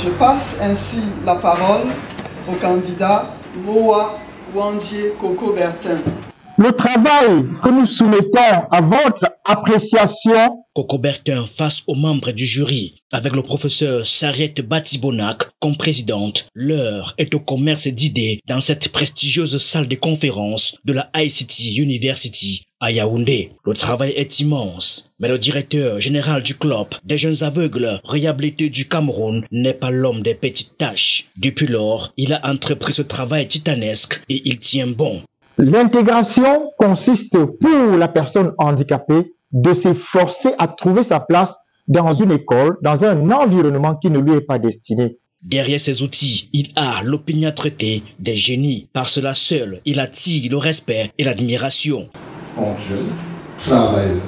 Je passe ainsi la parole au candidat Moa Wandier Coco-Bertin. Le travail que nous soumettons à votre appréciation. Coco-Bertin face aux membres du jury, avec le professeur Sariette Batibonak comme présidente. L'heure est au commerce d'idées dans cette prestigieuse salle de conférence de la ICT University à Yaoundé. Le travail est immense, mais le directeur général du club des jeunes aveugles réhabilités du Cameroun n'est pas l'homme des petites tâches. Depuis lors, il a entrepris ce travail titanesque et il tient bon. L'intégration consiste pour la personne handicapée de s'efforcer à trouver sa place dans une école, dans un environnement qui ne lui est pas destiné. Derrière ces outils, il a l'opiniâtreté des génies. Par cela seul, il attire le respect et l'admiration. Ponctuel, travailleur.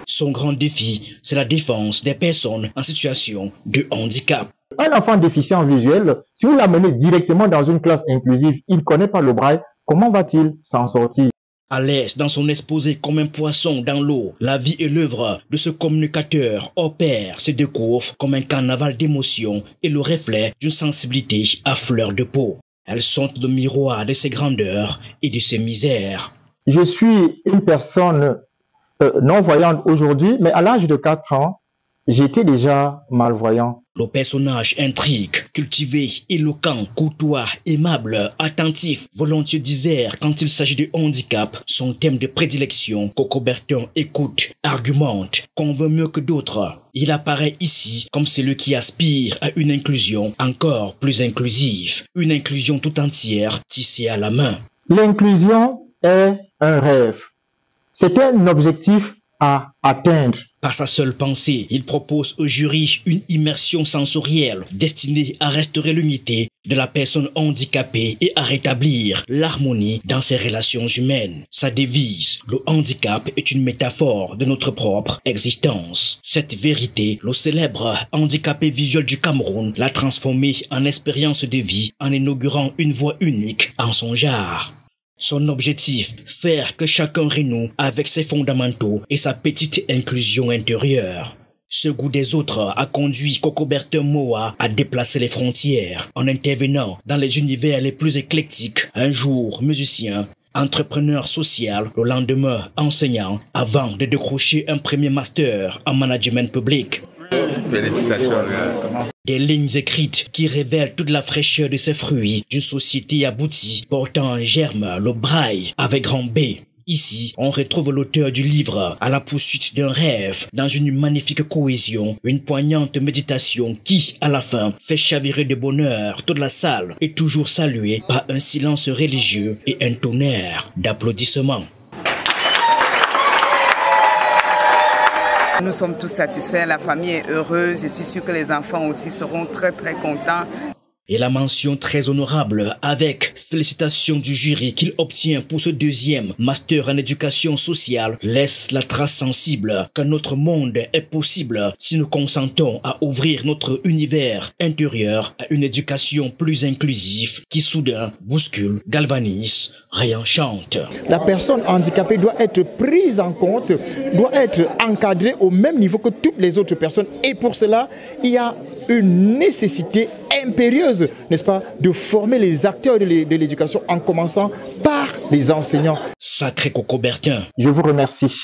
Son grand défi, c'est la défense des personnes en situation de handicap. Un enfant déficient visuel, si vous l'amenez directement dans une classe inclusive, il ne connaît pas le braille, comment va-t-il s'en sortir? À l'aise dans son exposé comme un poisson dans l'eau, la vie et l'œuvre de ce communicateur opère se découvre comme un carnaval d'émotions et le reflet d'une sensibilité à fleur de peau. Elles sont le miroir de ses grandeurs et de ses misères. Je suis une personne non-voyante aujourd'hui, mais à l'âge de 4 ans, j'étais déjà malvoyant. Le personnage intrigue, cultivé, éloquent, courtois, aimable, attentif, volontiers disert quand il s'agit de handicap, son thème de prédilection, Coco-Bertin écoute, argumente, convainc mieux que d'autres. Il apparaît ici comme celui qui aspire à une inclusion encore plus inclusive, une inclusion tout entière tissée à la main. L'inclusion est un rêve. C'est un objectif à atteindre. Par sa seule pensée, il propose au jury une immersion sensorielle destinée à restaurer l'unité de la personne handicapée et à rétablir l'harmonie dans ses relations humaines. Sa devise, le handicap est une métaphore de notre propre existence. Cette vérité, le célèbre handicapé visuel du Cameroun l'a transformé en expérience de vie en inaugurant une voie unique en son genre. Son objectif, faire que chacun renoue avec ses fondamentaux et sa petite inclusion intérieure. Ce goût des autres a conduit Coco-Bertin Moa à déplacer les frontières en intervenant dans les univers les plus éclectiques. Un jour musicien, entrepreneur social, le lendemain enseignant, avant de décrocher un premier master en management public. Félicitations. Des lignes écrites qui révèlent toute la fraîcheur de ces fruits d'une société aboutie portant en germe le braille avec grand B. Ici, on retrouve l'auteur du livre à la poursuite d'un rêve dans une magnifique cohésion, une poignante méditation qui, à la fin, fait chavirer de bonheur toute la salle et toujours saluée par un silence religieux et un tonnerre d'applaudissements. Nous sommes tous satisfaits, la famille est heureuse, je suis sûr que les enfants aussi seront très contents. Et la mention très honorable avec félicitations du jury qu'il obtient pour ce deuxième master en éducation sociale laisse la trace sensible que notre monde est possible si nous consentons à ouvrir notre univers intérieur à une éducation plus inclusive qui soudain bouscule, galvanise, réenchante. La personne handicapée doit être prise en compte, doit être encadrée au même niveau que toutes les autres personnes et pour cela, il y a une nécessité impérieuse, n'est-ce pas, de former les acteurs de l'éducation en commençant par les enseignants. Sacré Coco-Bertin. Je vous remercie.